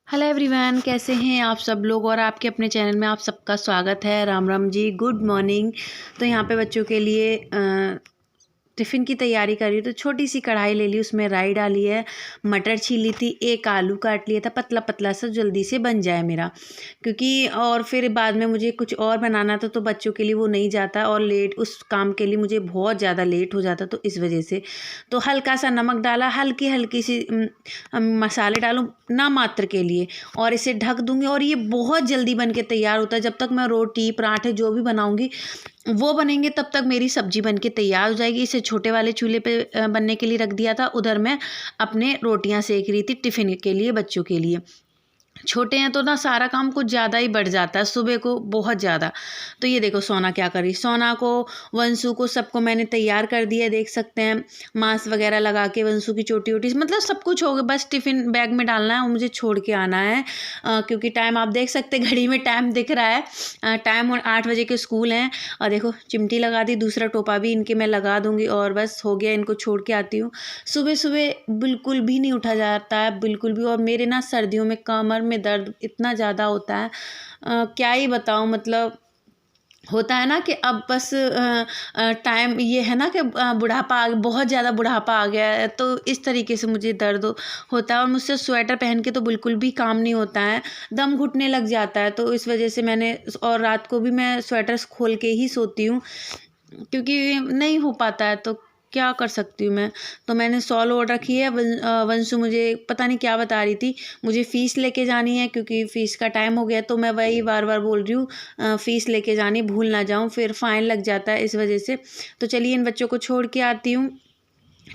Hello everyone, कैसे हैं आप सब लोग। और आपके अपने चैनल में आप सबका स्वागत है। Ram Ram ji, good morning. तो यहाँ पे बच्चों के लिए टिफ़िन की तैयारी कर रही हूँ। तो छोटी सी कढ़ाई ले ली, उसमें राई डाली है, मटर छील ली थी, एक आलू काट लिया था पतला पतला सा, जल्दी से बन जाए मेरा, क्योंकि और फिर बाद में मुझे कुछ और बनाना था तो बच्चों के लिए वो नहीं जाता और लेट उस काम के लिए मुझे बहुत ज़्यादा लेट हो जाता, तो इस वजह से तो हल्का सा नमक डाला, हल्की हल्की सी मसाले डालूँ ना मात्र के लिए, और इसे ढक दूँगी और ये बहुत जल्दी बन के तैयार होता है। जब तक मैं रोटी पराठे जो भी बनाऊँगी वो बनेंगे तब तक मेरी सब्जी बन के तैयार हो जाएगी। इसे छोटे वाले चूल्हे पे बनने के लिए रख दिया था। उधर मैं अपने रोटियां सेक रही थी टिफ़िन के लिए, बच्चों के लिए। छोटे हैं तो ना सारा काम कुछ ज़्यादा ही बढ़ जाता है सुबह को, बहुत ज़्यादा। तो ये देखो सोना क्या करी, सोना को, वंशु को, सबको मैंने तैयार कर दिया, देख सकते हैं। मास्क वगैरह लगा के वंशु की चोटी वोटी मतलब सब कुछ हो गया, बस टिफ़िन बैग में डालना है और मुझे छोड़ के आना है। क्योंकि टाइम आप देख सकते हैं, घड़ी में टाइम दिख रहा है। टाइम 8 बजे के स्कूल हैं। और देखो चिमटी लगा दी, दूसरा टोपा भी इनके मैं लगा दूँगी और बस हो गया, इनको छोड़ के आती हूँ। सुबह सुबह बिल्कुल भी नहीं उठा जाता है, बिल्कुल भी। और मेरे ना सर्दियों में कमर में दर्द इतना ज़्यादा होता है, क्या ही बताऊँ। मतलब होता है ना कि अब बस टाइम ये है ना कि बुढ़ापा बहुत ज़्यादा बुढ़ापा आ गया है, तो इस तरीके से मुझे दर्द होता है। और मुझसे स्वेटर पहन के तो बिल्कुल भी काम नहीं होता है, दम घुटने लग जाता है। तो इस वजह से मैंने, और रात को भी मैं स्वेटर्स खोल के ही सोती हूँ, क्योंकि नहीं हो पाता है, तो क्या कर सकती हूँ मैं। तो मैंने शॉल ओढ़ रखी है। वंशु मुझे पता नहीं क्या बता रही थी, मुझे फ़ीस लेके जानी है क्योंकि फ़ीस का टाइम हो गया। तो मैं वही बार बार बोल रही हूँ, फ़ीस लेके जानी, भूल ना जाऊँ, फिर फ़ाइन लग जाता है इस वजह से। तो चलिए इन बच्चों को छोड़ के आती हूँ।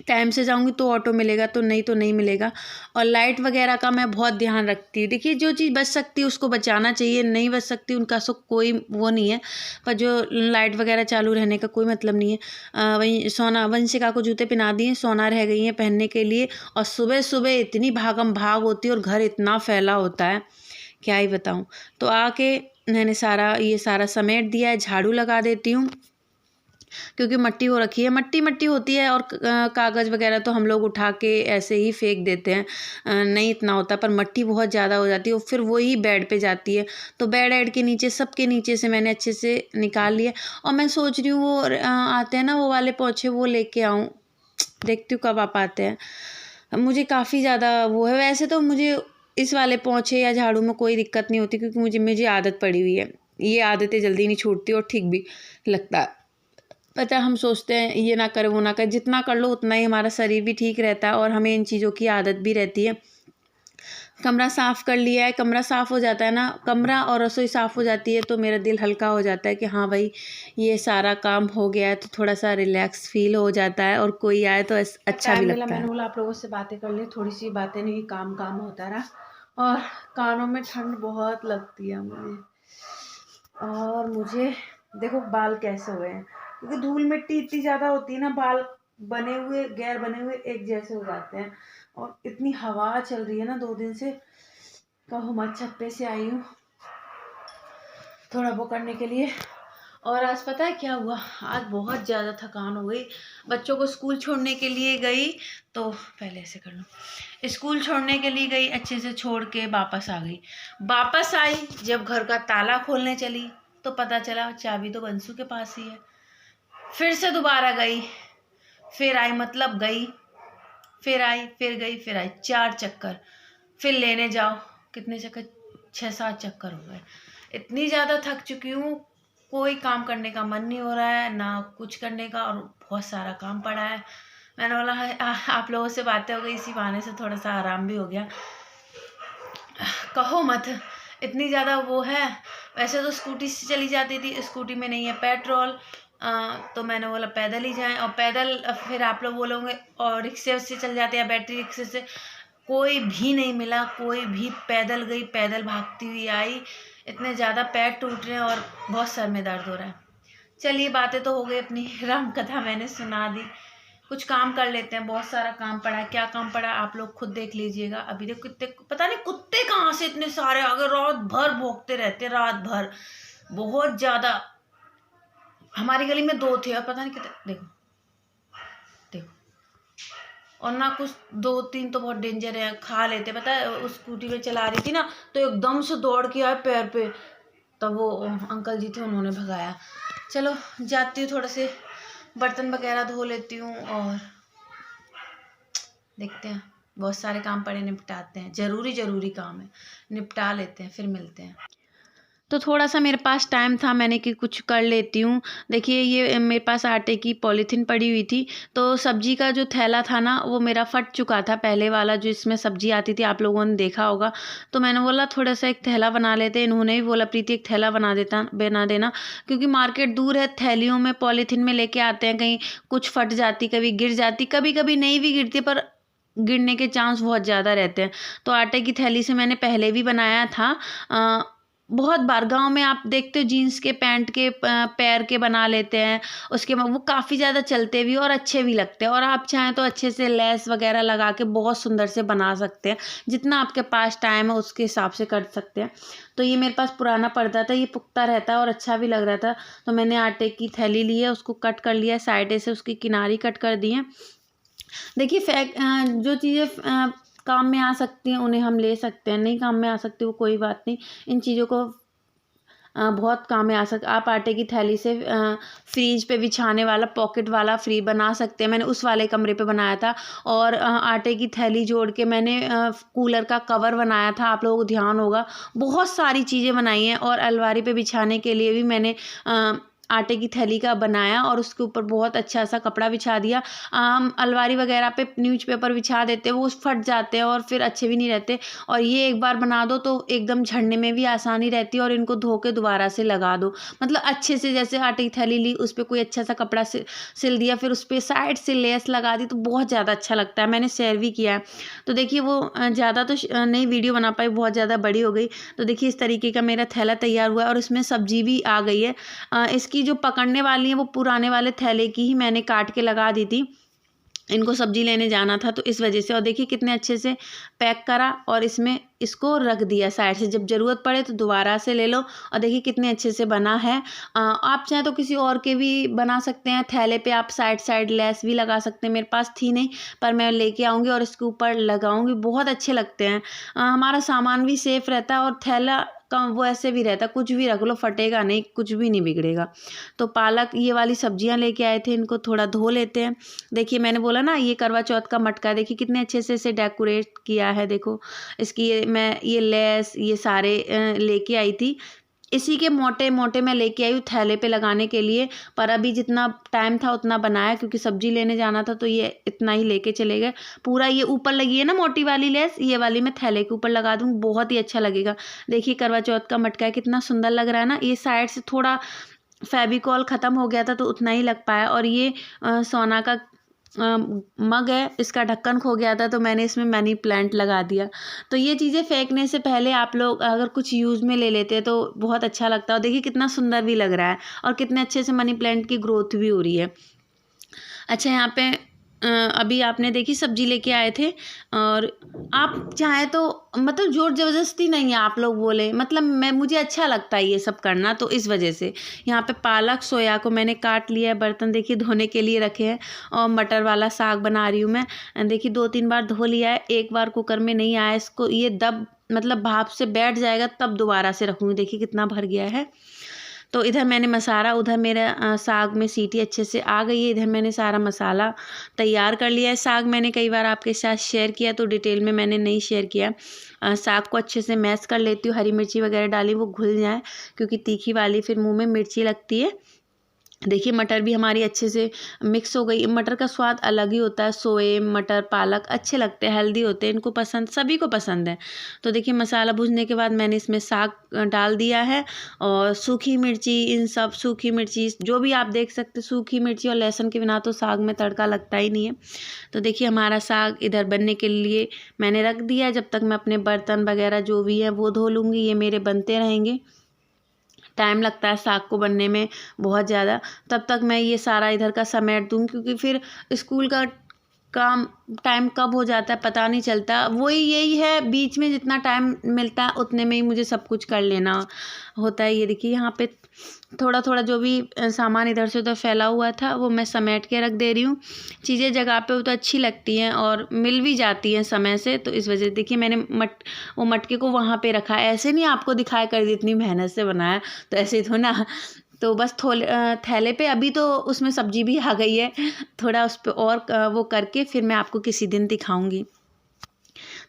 टाइम से जाऊँगी तो ऑटो मिलेगा, तो नहीं मिलेगा। और लाइट वगैरह का मैं बहुत ध्यान रखती हूँ। देखिए जो चीज़ बच सकती है उसको बचाना चाहिए, नहीं बच सकती उनका सो कोई वो नहीं है। पर जो लाइट वगैरह चालू रहने का कोई मतलब नहीं है। वहीं सोना, वंशिका को जूते पहना दिए, सोना रह गई हैं पहनने के लिए। और सुबह सुबह इतनी भागम भाग होती है और घर इतना फैला होता है, क्या ही बताऊँ। तो आके मैंने सारा समेट दिया है, झाड़ू लगा देती हूँ, क्योंकि मट्टी हो रखी है, मट्टी मट्टी होती है। और कागज़ वगैरह तो हम लोग उठा के ऐसे ही फेंक देते हैं, नहीं इतना होता, पर मट्टी बहुत ज़्यादा हो जाती है और फिर वही बेड पे जाती है। तो बेड एड के नीचे, सबके नीचे से मैंने अच्छे से निकाल लिया। और मैं सोच रही हूँ वो आते हैं ना वो वाले पोछे, वो लेके आऊँ, देखती हूँ कब आप आते हैं। मुझे काफ़ी ज़्यादा वो है, वैसे तो मुझे इस वाले पोछे या झाड़ू में कोई दिक्कत नहीं होती, क्योंकि मुझे आदत पड़ी हुई है। ये आदतें जल्दी नहीं छूटती और ठीक भी लगता है। पता है हम सोचते हैं ये ना करें वो ना करें, जितना कर लो उतना ही हमारा शरीर भी ठीक रहता है और हमें इन चीज़ों की आदत भी रहती है। कमरा साफ़ कर लिया है, कमरा साफ़ हो जाता है ना, कमरा और रसोई साफ़ हो जाती है तो मेरा दिल हल्का हो जाता है कि हाँ भाई ये सारा काम हो गया है, तो थोड़ा सा रिलैक्स फील हो जाता है और कोई आए तो अच्छा भी लगता है। मैंने बोला आप लोगों से बातें कर ले, थोड़ी सी बातें नहीं, काम काम होता रहा। और कानों में ठंड बहुत लगती है मुझे। और मुझे देखो बाल कैसे हुए हैं, क्योंकि धूल मिट्टी इतनी ज़्यादा होती है ना, बाल बने हुए गैर बने हुए एक जैसे हो जाते हैं। और इतनी हवा चल रही है ना 2 दिन से, कहो मत, छत पे से आई हूँ थोड़ा वो करने के लिए। और आज पता है क्या हुआ, आज बहुत ज़्यादा थकान हो गई। बच्चों को स्कूल छोड़ने के लिए गई, तो पहले ऐसे कर लो, स्कूल छोड़ने के लिए गई, अच्छे से छोड़ के वापस आ गई। वापस आई, जब घर का ताला खोलने चली तो पता चला चाबी तो बंसू के पास ही है। फिर से दोबारा गई, फिर आई, मतलब गई, फिर आई, फिर गई, फिर आई, 4 चक्कर। फिर लेने जाओ, कितने चक्कर, 6-7 चक्कर हो गए। इतनी ज़्यादा थक चुकी हूँ, कोई काम करने का मन नहीं हो रहा है, ना कुछ करने का, और बहुत सारा काम पड़ा है। मैंने बोला आप लोगों से बातें हो गई, इसी बहाने से थोड़ा सा आराम भी हो गया। कहो मत, इतनी ज़्यादा वो है। वैसे तो स्कूटी से चली जाती थी, स्कूटी में नहीं है पेट्रोल, तो मैंने बोला पैदल ही जाएं। और पैदल फिर आप लोग बोलोगे और रिक्शे से चल जाते हैं, बैटरी रिक्शे से, कोई भी नहीं मिला, कोई भी। पैदल गई, पैदल भागती हुई आई, इतने ज़्यादा पैर टूट रहे हैं और बहुत सर में दर्द हो रहा है। चलिए बातें तो हो गई, अपनी राम कथा मैंने सुना दी, कुछ काम कर लेते हैं। बहुत सारा काम पड़ा है, क्या काम पड़ा है आप लोग खुद देख लीजिएगा। अभी देखो कितने, पता नहीं कुत्ते कहाँ से इतने सारे आ गए, रात भर भौंकते रहते, रात भर, बहुत ज़्यादा। हमारी गली में 2 थे और पता नहीं कितने, देखो देखो। और ना कुछ 2-3 तो बहुत डेंजर है, खा लेते। पता है उस स्कूटी पे चला रही थी ना, तो एकदम से दौड़ के आए पैर पे, तब वो अंकल जी थे, उन्होंने भगाया। चलो जाती हूँ, थोड़े से बर्तन वगैरह धो लेती हूँ और देखते हैं, बहुत सारे काम पड़े, निपटाते हैं, ज़रूरी काम है, निपटा लेते हैं, फिर मिलते हैं। तो थोड़ा सा मेरे पास टाइम था, मैंने कि कुछ कर लेती हूँ। देखिए ये मेरे पास आटे की पॉलीथीन पड़ी हुई थी, तो सब्जी का जो थैला था ना वो मेरा फट चुका था, पहले वाला जो इसमें सब्जी आती थी, आप लोगों ने देखा होगा। तो मैंने बोला थोड़ा सा एक थैला बना लेते, इन्होंने भी बोला प्रीति एक थैला बना देना, क्योंकि मार्केट दूर है, थैलियों में पॉलीथीन में लेके आते हैं, कहीं कुछ फट जाती, कभी गिर जाती, कभी कभी नहीं भी गिरती, पर गिरने के चांस बहुत ज़्यादा रहते हैं। तो आटे की थैली से मैंने पहले भी बनाया था, बहुत बार। गाँव में आप देखते हो जीन्स के पैंट के पैर के बना लेते हैं, उसके बाद वो काफ़ी ज़्यादा चलते भी और अच्छे भी लगते हैं, और आप चाहें तो अच्छे से लेस वगैरह लगा के बहुत सुंदर से बना सकते हैं, जितना आपके पास टाइम है उसके हिसाब से कर सकते हैं। तो ये मेरे पास पुराना पर्दा था, ये पुख्ता रहता है और अच्छा भी लग रहा था, तो मैंने आटे की थैली ली है, उसको कट कर लिया, साइड से उसकी किनारी कट कर दी है। देखिए जो चीज़ें काम में आ सकती हैं उन्हें हम ले सकते हैं, नहीं काम में आ सकती वो कोई बात नहीं। इन चीज़ों को बहुत काम में आ आप आटे की थैली से फ्रीज पे बिछाने वाला पॉकेट वाला फ्री बना सकते हैं। मैंने उस वाले कमरे पे बनाया था, और आटे की थैली जोड़ के मैंने कूलर का कवर बनाया था, आप लोगों को ध्यान होगा। बहुत सारी चीज़ें बनाई हैं, और अलमारी पे बिछाने के लिए भी मैंने आटे की थैली का बनाया, और उसके ऊपर बहुत अच्छा सा कपड़ा बिछा दिया। अलमारी वगैरह पे न्यूज़पेपर बिछा देते हैं, वो फट जाते हैं और फिर अच्छे भी नहीं रहते, और ये एक बार बना दो तो एकदम झड़ने में भी आसानी रहती है, और इनको धो के दोबारा से लगा दो, मतलब अच्छे से। जैसे आटे की थैली ली, उस पर कोई अच्छा सा कपड़ा सिल दिया, फिर उस पर साइड से लेस लगा दी, तो बहुत ज़्यादा अच्छा लगता है। मैंने शेयर भी किया है। तो देखिए वो ज़्यादा तो नहीं वीडियो बना पाई, बहुत ज़्यादा बड़ी हो गई। तो देखिए इस तरीके का मेरा थैला तैयार हुआ है, और इसमें सब्जी भी आ गई है। इसकी जो पकड़ने वाली है वो पुराने वाले थैले की ही मैंने काट के लगा दी थी, इनको सब्जी लेने जाना था तो इस वजह से। और देखिए कितने अच्छे से पैक करा, और इसमें इसको रख दिया साइड से, जब ज़रूरत पड़े तो दोबारा से ले लो। और देखिए कितने अच्छे से बना है। आप चाहें तो किसी और के भी बना सकते हैं, थैले पे आप साइड लेस भी लगा सकते हैं, मेरे पास थी नहीं, पर मैं लेके आऊँगी और इसके ऊपर लगाऊँगी, बहुत अच्छे लगते हैं। हमारा सामान भी सेफ रहता है, और थैला का वो ऐसे भी रहता है, कुछ भी रख लो फटेगा नहीं, कुछ भी नहीं बिगड़ेगा। तो पालक ये वाली सब्जियां लेके आए थे, इनको थोड़ा धो लेते हैं। देखिए मैंने बोला ना ये करवा चौथ का मटका है, देखिए कितने अच्छे से इसे डेकोरेट किया है। देखो इसकी मैं ये लेस ये सारे लेके आई थी, इसी के मोटे मोटे मैं लेके आई हूँ थैले पे लगाने के लिए। पर अभी जितना टाइम था उतना बनाया, क्योंकि सब्जी लेने जाना था, तो ये इतना ही लेके चले गए। पूरा ये ऊपर लगी है ना मोटी वाली लेस, ये वाली मैं थैले के ऊपर लगा दूँगी, बहुत ही अच्छा लगेगा। देखिए करवा चौथ का मटका है, कितना सुंदर लग रहा है ना। ये साइड से थोड़ा फेविकॉल ख़त्म हो गया था, तो उतना ही लग पाया। और ये सोना का मग है, इसका ढक्कन खो गया था, तो मैंने इसमें मनी प्लांट लगा दिया। तो ये चीज़ें फेंकने से पहले आप लोग अगर कुछ यूज़ में ले लेते हैं तो बहुत अच्छा लगता है, और देखिए कितना सुंदर भी लग रहा है, और कितने अच्छे से मनी प्लांट की ग्रोथ भी हो रही है। अच्छा यहाँ पे अभी आपने देखी सब्जी लेके आए थे, और आप चाहे तो मतलब जोर ज़बरदस्ती नहीं है, आप लोग बोले मतलब मुझे अच्छा लगता है ये सब करना, तो इस वजह से। यहाँ पे पालक सोया को मैंने काट लिया है, बर्तन देखिए धोने के लिए रखे हैं, और मटर वाला साग बना रही हूँ मैं। देखिए 2-3 बार धो लिया है, एक बार कुकर में नहीं आया, इसको ये दब मतलब भाप से बैठ जाएगा तब दोबारा से रखूँगी। देखिए कितना भर गया है। तो इधर मैंने मसाला, उधर मेरा साग में सीटी अच्छे से आ गई है, इधर मैंने सारा मसाला तैयार कर लिया है। साग मैंने कई बार आपके साथ शेयर किया, तो डिटेल में मैंने नहीं शेयर किया। साग को अच्छे से मैश कर लेती हूँ, हरी मिर्ची वगैरह डाली वो घुल जाए, क्योंकि तीखी वाली फिर मुंह में मिर्ची लगती है। देखिए मटर भी हमारी अच्छे से मिक्स हो गई। मटर का स्वाद अलग ही होता है, सोए मटर पालक अच्छे लगते हैं, हेल्दी होते हैं, इनको पसंद सभी को पसंद है। तो देखिए मसाला भूनने के बाद मैंने इसमें साग डाल दिया है, और सूखी मिर्ची, इन सब सूखी मिर्ची जो भी आप देख सकते, सूखी मिर्ची और लहसुन के बिना तो साग में तड़का लगता ही नहीं है। तो देखिए हमारा साग इधर बनने के लिए मैंने रख दिया है, जब तक मैं अपने बर्तन वगैरह जो भी है वो धो लूँगी, ये मेरे बनते रहेंगे। टाइम लगता है साग को बनने में बहुत ज़्यादा, तब तक मैं ये सारा इधर का समेट दूँ, क्योंकि फिर स्कूल का काम टाइम कब हो जाता है पता नहीं चलता। वही यही है, बीच में जितना टाइम मिलता है उतने में ही मुझे सब कुछ कर लेना होता है। ये देखिए यहाँ पे थोड़ा थोड़ा जो भी सामान इधर से उधर फैला हुआ था वो मैं समेट के रख दे रही हूँ। चीज़ें जगह पे तो अच्छी लगती हैं और मिल भी जाती हैं समय से, तो इस वजह से देखिए मैंने वो मटके को वहाँ पे रखा है। ऐसे नहीं आपको दिखाया कर दी इतनी मेहनत से बनाया, तो ऐसे ही तो ना, तो बस थैले पे अभी तो उसमें सब्जी भी आ गई है, थोड़ा उस पर और वो करके फिर मैं आपको किसी दिन दिखाऊंगी।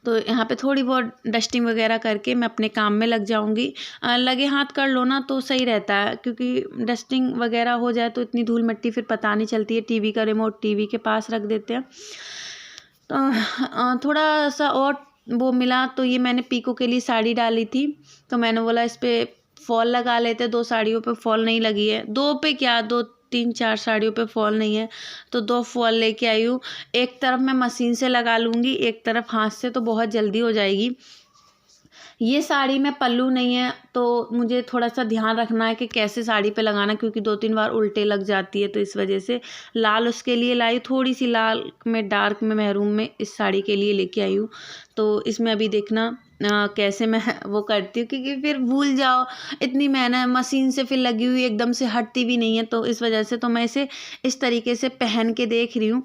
तो यहाँ पे थोड़ी बहुत डस्टिंग वगैरह करके मैं अपने काम में लग जाऊंगी। लगे हाथ कर लो ना तो सही रहता है, क्योंकि डस्टिंग वगैरह हो जाए तो इतनी धूल मिट्टी फिर पता नहीं चलती है। टीवी का रिमोट टीवी के पास रख देते हैं। तो थोड़ा सा और वो मिला, तो ये मैंने पीको के लिए साड़ी डाली थी, तो मैंने बोला इस पर फॉल लगा लेते। 2 साड़ियों पे फॉल नहीं लगी है, 2 पे क्या 2 3 4 साड़ियों पे फॉल नहीं है, तो 2 फॉल लेके आई हूँ। एक तरफ मैं मशीन से लगा लूँगी, एक तरफ हाथ से, तो बहुत जल्दी हो जाएगी। ये साड़ी में पल्लू नहीं है, तो मुझे थोड़ा सा ध्यान रखना है कि कैसे साड़ी पे लगाना, क्योंकि 2-3 बार उल्टे लग जाती है, तो इस वजह से लाल उसके लिए लाई, थोड़ी सी लाल में डार्क में महरून में इस साड़ी के लिए लेके आई हूँ। तो इसमें अभी देखना कैसे मैं वो करती हूँ, क्योंकि फिर भूल जाओ, इतनी मेहनत मशीन से फिर लगी हुई एकदम से हटती भी नहीं है, तो इस वजह से तो मैं इसे इस तरीके से पहन के देख रही हूँ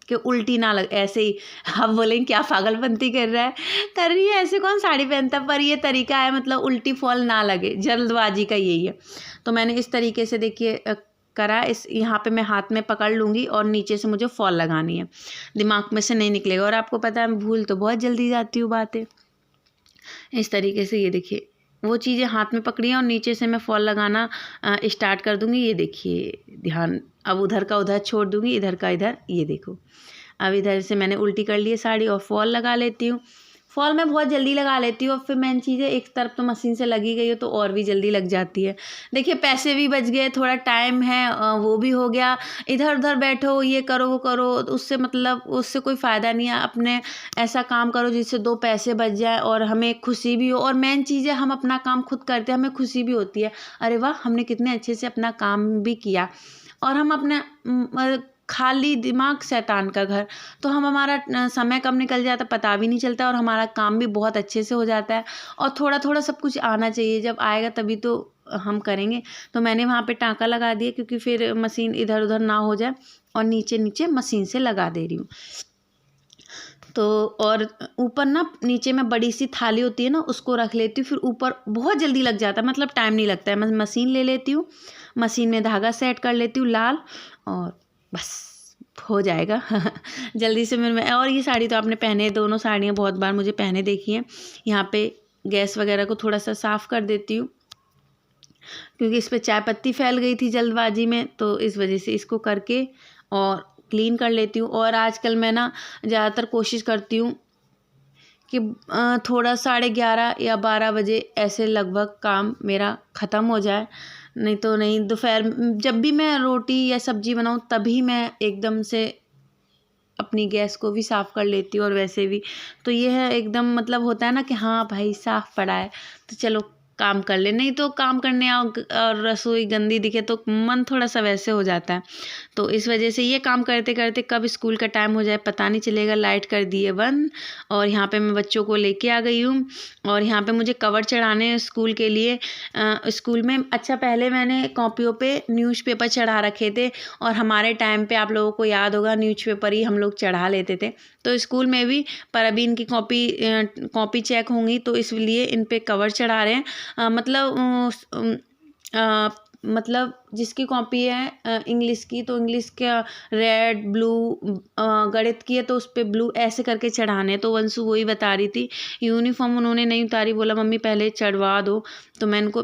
कि उल्टी ना लग। ऐसे ही आप बोलेंगे क्या पागलपंती कर रहा है, कर रही है, ऐसे कौन साड़ी पहनता, पर ये तरीका है, मतलब उल्टी फॉल ना लगे, जल्दबाजी का यही है। तो मैंने इस तरीके से देखिए करा। इस यहाँ पे मैं हाथ में पकड़ लूँगी और नीचे से मुझे फॉल लगानी है, दिमाग में से नहीं निकलेगा। और आपको पता है मैं भूल तो बहुत जल्दी जाती हूँ बातें। इस तरीके से ये देखिए वो चीज़ें हाथ में पकड़ी हैं और नीचे से मैं फॉल लगाना स्टार्ट कर दूँगी। ये देखिए ध्यान, अब उधर का उधर छोड़ दूँगी, इधर का इधर। ये देखो अब इधर से मैंने उल्टी कर ली है साड़ी और फॉल लगा लेती हूँ। फॉल मैं बहुत जल्दी लगा लेती हूँ, और फिर मेन चीज़ है एक तरफ तो मशीन से लगी गई हो तो और भी जल्दी लग जाती है। देखिए पैसे भी बच गए, थोड़ा टाइम है वो भी हो गया। इधर उधर बैठो, ये करो वो करो, उससे मतलब उससे कोई फ़ायदा नहीं है। अपने ऐसा काम करो जिससे 2 पैसे बच जाए और हमें खुशी भी हो, और मेन चीज़ है हम अपना काम खुद करते हैं, हमें खुशी भी होती है, अरे वाह हमने कितने अच्छे से अपना काम भी किया। और हम अपना खाली दिमाग शैतान का घर, तो हम हमारा समय कब निकल जाता पता भी नहीं चलता, और हमारा काम भी बहुत अच्छे से हो जाता है। और थोड़ा थोड़ा सब कुछ आना चाहिए, जब आएगा तभी तो हम करेंगे। तो मैंने वहाँ पे टाँका लगा दिया, क्योंकि फिर मशीन इधर उधर ना हो जाए, और नीचे नीचे मशीन से लगा दे रही हूँ। तो और ऊपर ना नीचे में बड़ी सी थाली होती है ना, उसको रख लेती हूँ, फिर ऊपर बहुत जल्दी लग जाता है, मतलब टाइम नहीं लगता है। मैं मशीन ले लेती हूँ, मशीन में धागा सेट कर लेती हूँ लाल, और बस हो जाएगा जल्दी से। मैं और ये साड़ी तो आपने पहने, दोनों साड़ियाँ बहुत बार मुझे पहने देखी हैं। यहाँ पे गैस वगैरह को थोड़ा सा साफ़ कर देती हूँ, क्योंकि इस पर चाय पत्ती फैल गई थी जल्दबाजी में, तो इस वजह से इसको करके और क्लीन कर लेती हूँ। और आजकल मैं ना ज़्यादातर कोशिश करती हूँ कि थोड़ा 11:30 या 12 बजे ऐसे लगभग काम मेरा ख़त्म हो जाए। नहीं तो नहीं, दोपहर जब भी मैं रोटी या सब्ज़ी बनाऊँ तभी मैं एकदम से अपनी गैस को भी साफ़ कर लेती हूँ। और वैसे भी तो ये है एकदम, मतलब होता है ना कि हाँ भाई साफ़ पड़ा है तो चलो काम कर ले, नहीं तो काम करने आओ और रसोई गंदी दिखे तो मन थोड़ा सा वैसे हो जाता है। तो इस वजह से ये काम करते करते कब स्कूल का टाइम हो जाए पता नहीं चलेगा। लाइट कर दिए बंद, और यहाँ पे मैं बच्चों को लेके आ गई हूँ। और यहाँ पे मुझे कवर चढ़ाने हैं स्कूल के लिए। स्कूल में अच्छा पहले मैंने कॉपियों पे न्यूज़पेपर चढ़ा रखे थे, और हमारे टाइम पे आप लोगों को याद होगा न्यूज़पेपर ही हम लोग चढ़ा लेते थे। तो स्कूल में भी, पर अभी इनकी कॉपी चेक होंगी तो इसलिए इन पे कवर चढ़ा रहे हैं। मतलब जिसकी कॉपी है इंग्लिश की, तो इंग्लिश का रेड ब्लू, गणित की है तो उस पर ब्लू, ऐसे करके चढ़ाने। तो वंशु वही बता रही थी, यूनिफॉर्म उन्होंने नहीं उतारी, बोला मम्मी पहले चढ़वा दो, तो मैं इनको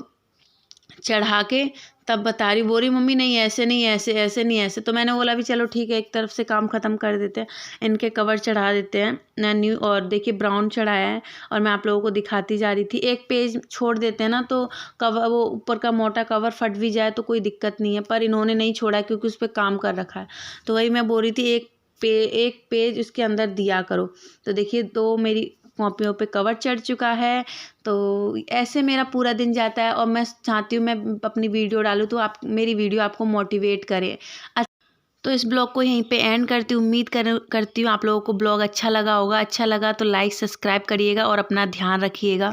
चढ़ा के तब बता रही, बोल रही मम्मी नहीं ऐसे नहीं, ऐसे ऐसे नहीं, ऐसे। तो मैंने बोला भी चलो ठीक है, एक तरफ से काम ख़त्म कर देते हैं, इनके कवर चढ़ा देते हैं न्यू। और देखिए ब्राउन चढ़ाया है, और मैं आप लोगों को दिखाती जा रही थी। एक पेज छोड़ देते हैं ना तो कवर, वो ऊपर का मोटा कवर फट भी जाए तो कोई दिक्कत नहीं है, पर इन्होंने नहीं छोड़ा क्योंकि उस पर काम कर रखा है। तो वही मैं बोल रही थी एक पेज उसके अंदर दिया करो। तो देखिए 2 मेरी कॉपियों पे कवर चढ़ चुका है। तो ऐसे मेरा पूरा दिन जाता है, और मैं चाहती हूँ मैं अपनी वीडियो डालूँ तो आप मेरी वीडियो आपको मोटिवेट करे। तो इस ब्लॉग को यहीं पे एंड करती हूँ। उम्मीद करती हूँ आप लोगों को ब्लॉग अच्छा लगा होगा। अच्छा लगा तो लाइक सब्सक्राइब करिएगा और अपना ध्यान रखिएगा।